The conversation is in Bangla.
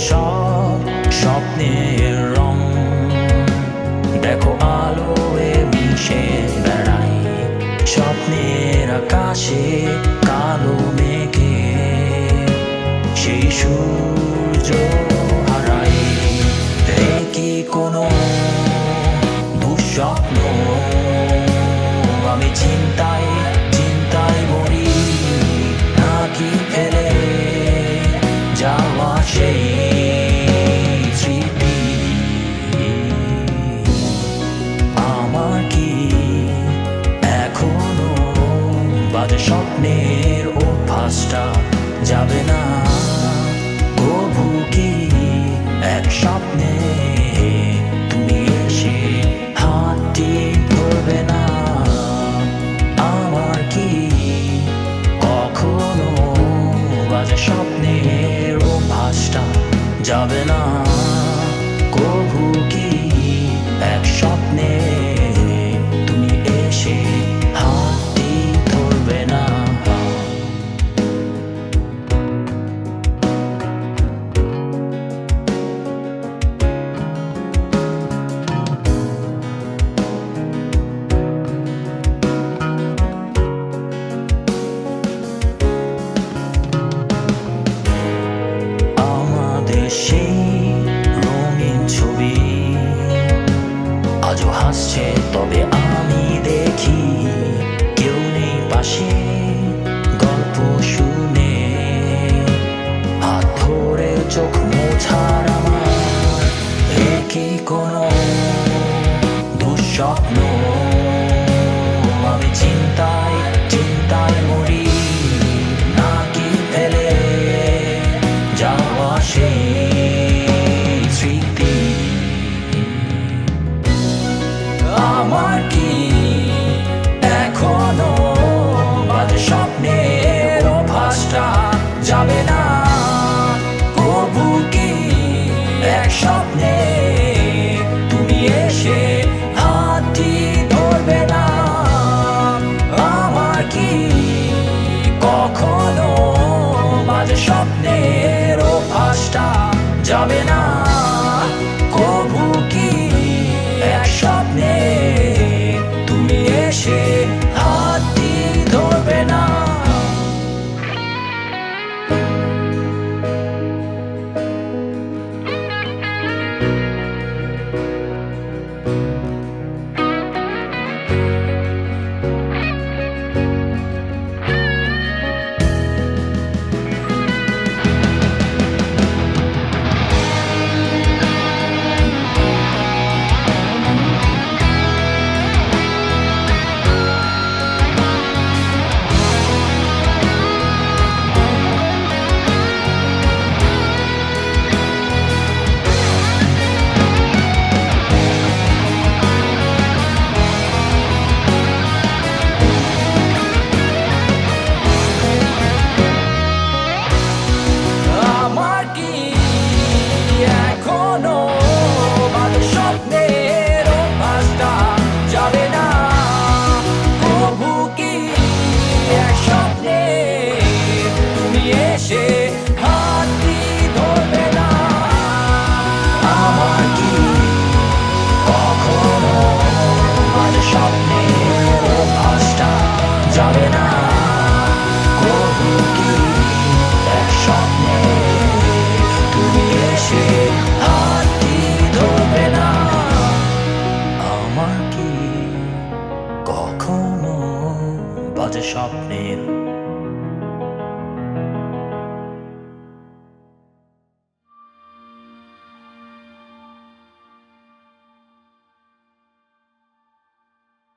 সব স্বপ্নের রং দেখো আলোয় মিশে বেড়াই স্বপ্নের আকাশে কালো মেঘে সেই সূর্য হারাই কি কোনো দুঃস্বপ্ন আমি চিন্তায় চিন্তায় মরি নাকি ফেলে যাওয়া সেই স্মৃতি আমার কি এখনো বাজে স্বপ্নের অভ্যাসটা যাবে না কভু কি এক স্বপ্নে তুমি এসে হাতটি ধরবে না আমার কি কখনো বাজে স্বপ্নের অভ্যাসটা যাবে না কভু কি এক স্বপ্নে তুমি এসে হাতটি ধরবে না সেই রঙিন ছবি আজও হাসছে তবে আমি দেখি কেউ নেই পাশে গল্প শুনে হাত ধরে চোখ মোছার আমার কি কোনো দুঃস্বপ্ন আমি চিন্তা